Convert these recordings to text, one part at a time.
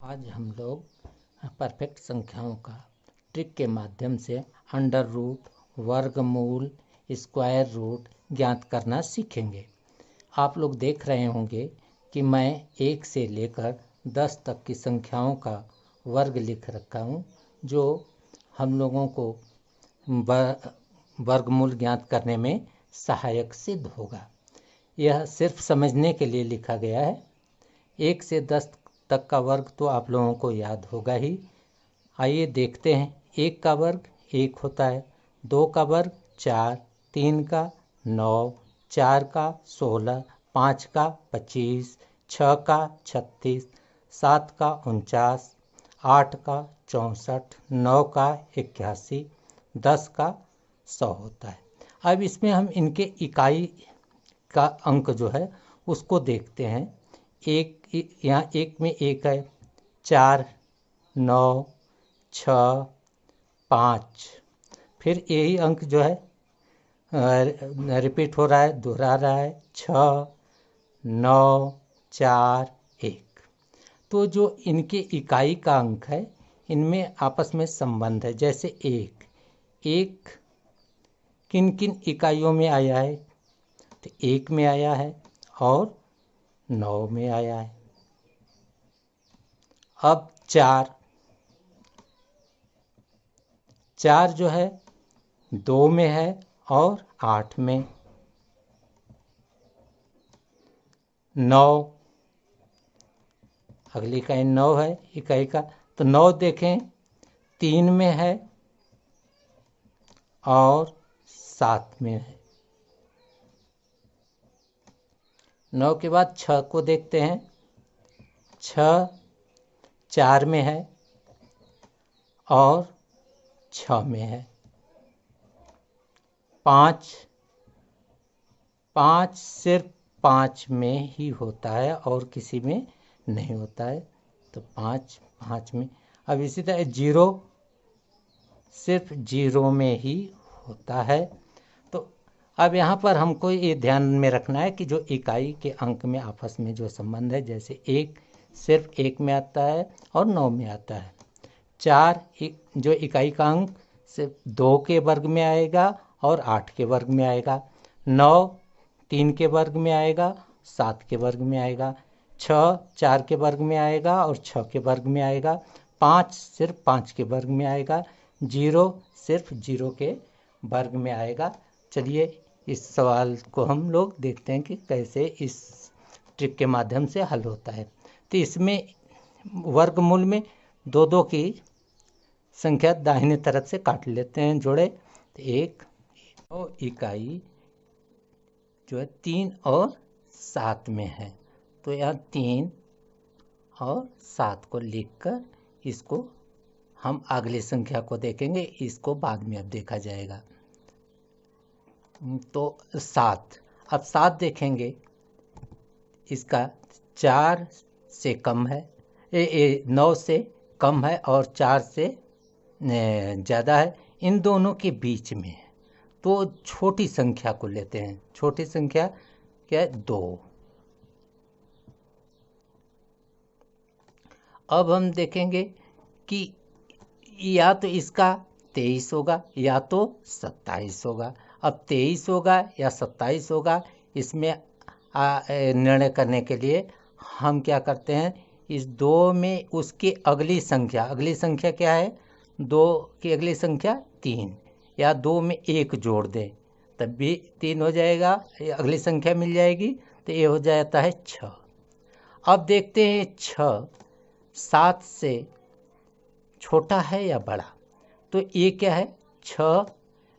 आज हम लोग परफेक्ट संख्याओं का ट्रिक के माध्यम से अंडर रूट, वर्गमूल, स्क्वायर रूट ज्ञात करना सीखेंगे। आप लोग देख रहे होंगे कि मैं 1 से लेकर 10 तक की संख्याओं का वर्ग लिख रखा हूँ, जो हम लोगों को वर्गमूल ज्ञात करने में सहायक सिद्ध होगा। यह सिर्फ समझने के लिए लिखा गया है। 1 से 10 तक का वर्ग तो आप लोगों को याद होगा ही। आइए देखते हैं। 1 का वर्ग 1 होता है, 2 का वर्ग 4, 3 का 9, 4 का 16, 5 का 25, 6 का 36, 7 का 49, 8 का 64, 9 का 81, 10 का 100 होता है। अब इसमें हम इनके इकाई का अंक जो है उसको देखते हैं। यहाँ 1 में 1 है, 4, 9, 6, 5। फिर यही अंक जो है रिपीट हो रहा है, दोहरा रहा है, 6, 9, 4, 1। तो जो इनके इकाई का अंक है इनमें आपस में संबंध है। जैसे 1 किन किन इकाइयों में आया है, तो 1 में आया है और 9 में आया है। अब 4 जो है 2 में है और 8 में। 9 अगली इकाई 9 है इकाई का, तो 9 देखें 3 में है और 7 में है। 9 के बाद 6 को देखते हैं। 6 4 में है और 6 में है। 5 सिर्फ 5 में ही होता है और किसी में नहीं होता है, तो 5 में। अब इसी तरह 0 सिर्फ 0 में ही होता है। तो अब यहाँ पर हमको ये ध्यान में रखना है कि जो इकाई के अंक में आपस में जो संबंध है, जैसे 1 सिर्फ 1 में आता है और 9 में आता है। 4 जो इकाई का अंक सिर्फ 2 के वर्ग में आएगा और 8 के वर्ग में आएगा। 9 3 के वर्ग में आएगा, 7 के वर्ग में आएगा। 6 4 के वर्ग में आएगा और 6 के वर्ग में आएगा। 5 सिर्फ 5 के वर्ग में आएगा। 0 सिर्फ 0 के वर्ग में आएगा। चलिए इस सवाल को हम लोग देखते हैं कि कैसे इस ट्रिक के माध्यम से हल होता है। तो इसमें वर्गमूल में 2 की संख्या दाहिने तरफ से काट लेते हैं, जोड़े। तो 1 और इकाई जो है 3 और 7 में है, तो यहाँ 3 और 7 को लिखकर इसको हम अगली संख्या को देखेंगे, इसको बाद में अब देखा जाएगा। तो 7, अब 7 देखेंगे, इसका 4 से कम है, 9 से कम है और 4 से ज़्यादा है, इन दोनों के बीच में है। तो छोटी संख्या को लेते हैं। छोटी संख्या क्या है? 2। अब हम देखेंगे कि या तो इसका 23 होगा या तो 27 होगा। अब 23 होगा या 27 होगा, इसमें निर्णय करने के लिए हम क्या करते हैं, इस 2 में उसकी अगली संख्या क्या है? 2 की अगली संख्या 3, या 2 में 1 जोड़ दें तब भी 3 हो जाएगा, अगली संख्या मिल जाएगी, तो ये हो जाता है 6। अब देखते हैं 6 7 से छोटा है या बड़ा, तो ये क्या है? 6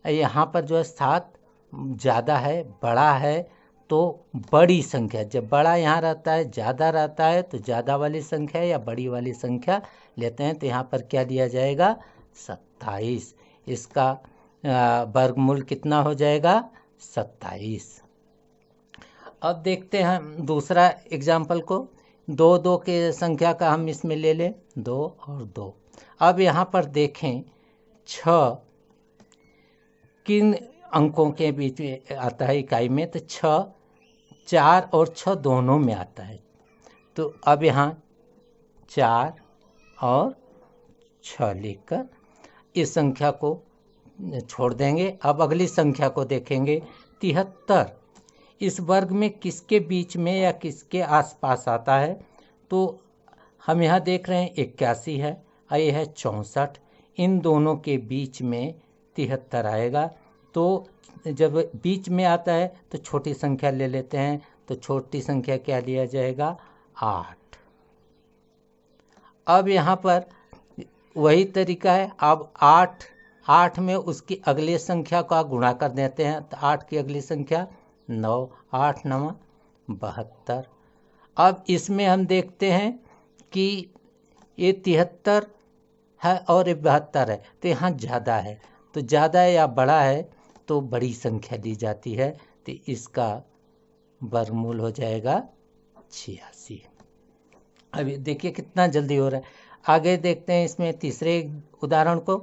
यहाँ पर जो है 7 ज़्यादा है, बड़ा है, तो बड़ी संख्या, जब बड़ा यहाँ रहता है, ज़्यादा रहता है, तो ज़्यादा वाली संख्या या बड़ी वाली संख्या लेते हैं। तो यहाँ पर क्या लिया जाएगा? 27। इसका वर्गमूल कितना हो जाएगा? 27। अब देखते हैं दूसरा एग्जाम्पल को। 2 के संख्या का हम इसमें ले लें, 2 और 2। अब यहाँ पर देखें 6 किन अंकों के बीच में आता है इकाई में, तो 6 4 और 6 दोनों में आता है। तो अब यहाँ 4 और 6 लिखकर इस संख्या को छोड़ देंगे। अब अगली संख्या को देखेंगे 73। इस वर्ग में किसके बीच में या किसके आसपास आता है? तो हम यहाँ देख रहे हैं 81 है और ये है 64। इन दोनों के बीच में 73 आएगा। तो जब बीच में आता है तो छोटी संख्या ले लेते हैं। तो छोटी संख्या क्या लिया जाएगा? 8। अब यहाँ पर वही तरीका है। अब 8 में उसकी अगली संख्या का गुणा कर देते हैं। तो 8 की अगली संख्या 9। 8 9 72। अब इसमें हम देखते हैं कि ये 73 है और ये 72 है, तो यहाँ ज़्यादा है। तो ज़्यादा है या बड़ा है तो बड़ी संख्या ली जाती है। तो इसका वर्गमूल हो जाएगा 86। अभी देखिए कितना जल्दी हो रहा है। आगे देखते हैं इसमें तीसरे उदाहरण को।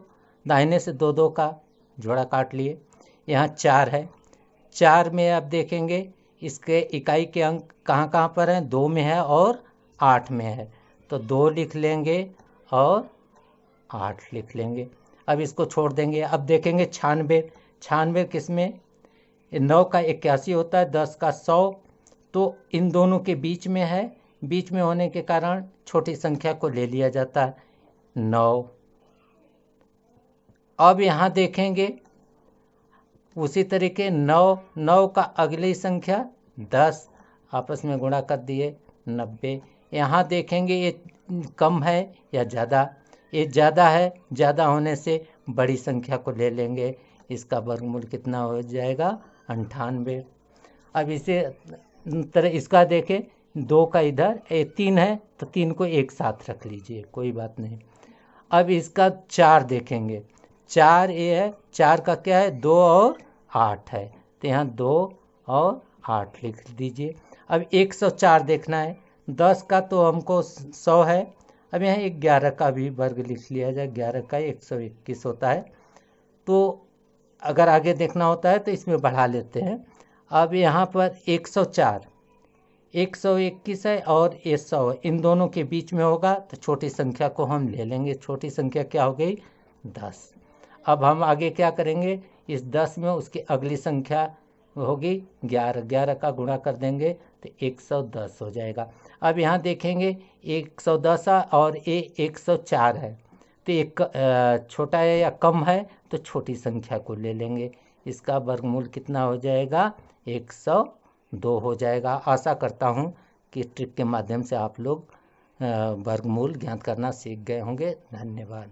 दाहिने से 2 2 का जोड़ा काट लिए। यहाँ 4 है। 4 में आप देखेंगे इसके इकाई के अंक कहाँ कहाँ पर हैं? 2 में है और 8 में है। तो 2 लिख लेंगे और 8 लिख लेंगे। अब इसको छोड़ देंगे। अब देखेंगे 96। 96 किस में? 9 का 81 होता है, 10 का 100। तो इन दोनों के बीच में है। बीच में होने के कारण छोटी संख्या को ले लिया जाता है, 9। अब यहाँ देखेंगे उसी तरीके 9 का अगली संख्या 10, आपस में गुणा कर दिए 90। यहाँ देखेंगे ये कम है या ज़्यादा? ये ज़्यादा है। ज़्यादा होने से बड़ी संख्या को ले लेंगे। इसका वर्गमूल कितना हो जाएगा? 98। अब इसे तरह इसका देखें, 2 का इधर 3 है तो 3 को एक साथ रख लीजिए, कोई बात नहीं। अब इसका 4 देखेंगे। 4 ये है, 4 का क्या है? 2 और 8 है। तो यहाँ 2 और 8 लिख दीजिए। अब 104 देखना है। 10 का तो हमको 100 है। अब यहाँ 11 का भी वर्ग लिख लिया जाए। 11 का 121 होता है। तो अगर आगे देखना होता है तो इसमें बढ़ा लेते हैं। अब यहाँ पर 104 121 है और ये 100 है। इन दोनों के बीच में होगा तो छोटी संख्या को हम ले लेंगे। छोटी संख्या क्या हो गई? 10। अब हम आगे क्या करेंगे? इस 10 में उसकी अगली संख्या होगी 11। 11 का गुणा कर देंगे तो 110 हो जाएगा। अब यहाँ देखेंगे 110 और ये 104 है। तो एक छोटा है या कम है तो छोटी संख्या को ले लेंगे। इसका वर्गमूल कितना हो जाएगा? 102 हो जाएगा। आशा करता हूँ कि ट्रिक के माध्यम से आप लोग वर्गमूल ज्ञात करना सीख गए होंगे। धन्यवाद।